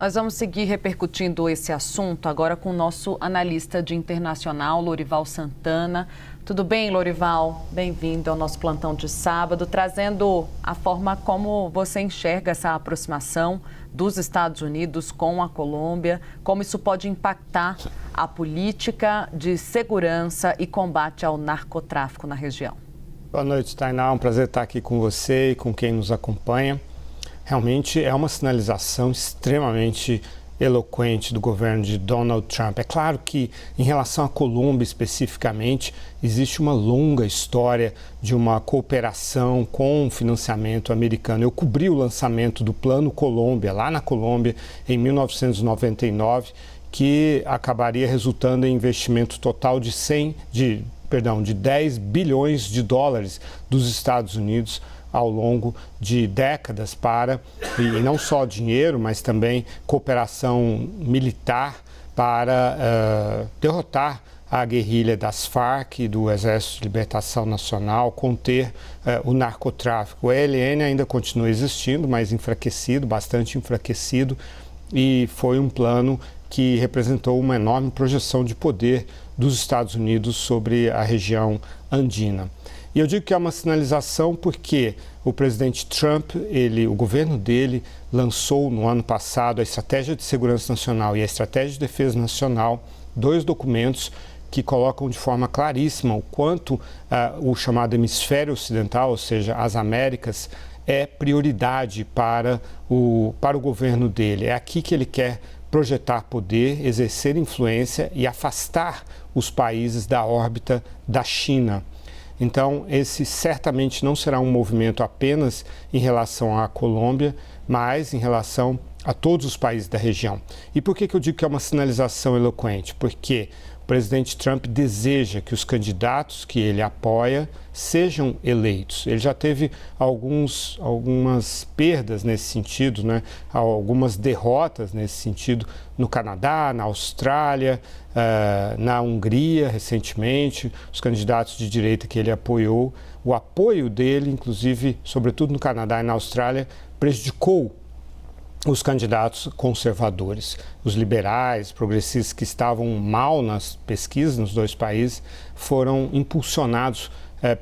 Nós vamos seguir repercutindo esse assunto agora com o nosso analista de internacional, Lorival Santana. Tudo bem, Lorival? Bem-vindo ao nosso plantão de sábado, trazendo a forma como você enxerga essa aproximação dos Estados Unidos com a Colômbia, como isso pode impactar a política de segurança e combate ao narcotráfico na região. Boa noite, Tainá. É um prazer estar aqui com você e com quem nos acompanha. Realmente é uma sinalização extremamente eloquente do governo de Donald Trump. É claro que, em relação à Colômbia especificamente, existe uma longa história de uma cooperação com financiamento americano. Eu cobri o lançamento do Plano Colômbia, lá na Colômbia, em 1999, que acabaria resultando em investimento total de 10 bilhões de dólares dos Estados Unidos ao longo de décadas e não só dinheiro, mas também cooperação militar para derrotar a guerrilha das Farc e do Exército de Libertação Nacional, conter o narcotráfico. O ELN ainda continua existindo, mas enfraquecido, bastante enfraquecido, e foi um plano que representou uma enorme projeção de poder dos Estados Unidos sobre a região andina. E eu digo que é uma sinalização porque o presidente Trump, o governo dele, lançou no ano passado a Estratégia de Segurança Nacional e a Estratégia de Defesa Nacional, dois documentos que colocam de forma claríssima o quanto o chamado hemisfério ocidental, ou seja, as Américas, é prioridade para o governo dele. É aqui que ele quer projetar poder, exercer influência e afastar os países da órbita da China. Então, esse certamente não será um movimento apenas em relação à Colômbia, mas em relação a todos os países da região. E por que eu digo que é uma sinalização eloquente? Porque o presidente Trump deseja que os candidatos que ele apoia sejam eleitos. Ele já teve algumas perdas nesse sentido, né? Algumas derrotas nesse sentido no Canadá, na Austrália, na Hungria recentemente, os candidatos de direita que ele apoiou. O apoio dele, inclusive, sobretudo no Canadá e na Austrália, prejudicou os candidatos conservadores. Os liberais, progressistas que estavam mal nas pesquisas nos dois países foram impulsionados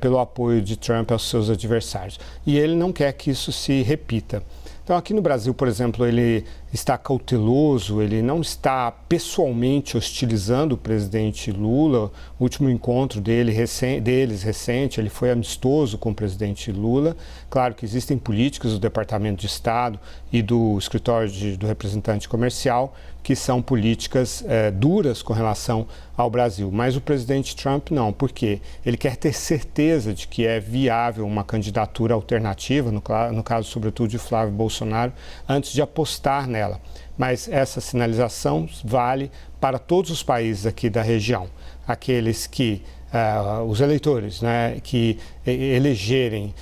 pelo apoio de Trump aos seus adversários. E ele não quer que isso se repita. Então, aqui no Brasil, por exemplo, ele está cauteloso, ele não está pessoalmente hostilizando o presidente Lula. O último encontro deles recente, ele foi amistoso com o presidente Lula. Claro que existem políticas do Departamento de Estado e do Escritório do Representante Comercial que são políticas duras com relação ao Brasil. Mas o presidente Trump não, porque ele quer ter certeza de que é viável uma candidatura alternativa, no caso, sobretudo, de Flávio Bolsonaro, antes de apostar nela. Mas essa sinalização vale para todos os países aqui da região. Aqueles que, os eleitores, né, que elegerem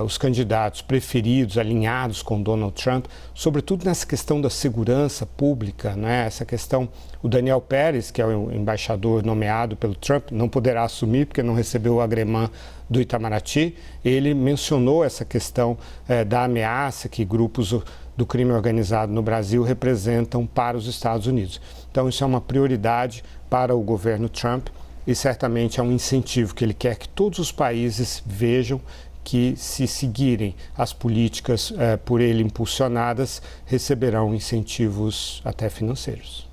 os candidatos preferidos, alinhados com Donald Trump, sobretudo nessa questão da segurança pública, né, essa questão, o Daniel Pérez, que é o embaixador nomeado pelo Trump, não poderá assumir porque não recebeu o agremã do Itamaraty. Ele mencionou essa questão da ameaça que grupos do crime organizado no Brasil representam para os Estados Unidos. Então, isso é uma prioridade para o governo Trump e certamente é um incentivo que ele quer que todos os países vejam que, se seguirem as políticas por ele impulsionadas, receberão incentivos até financeiros.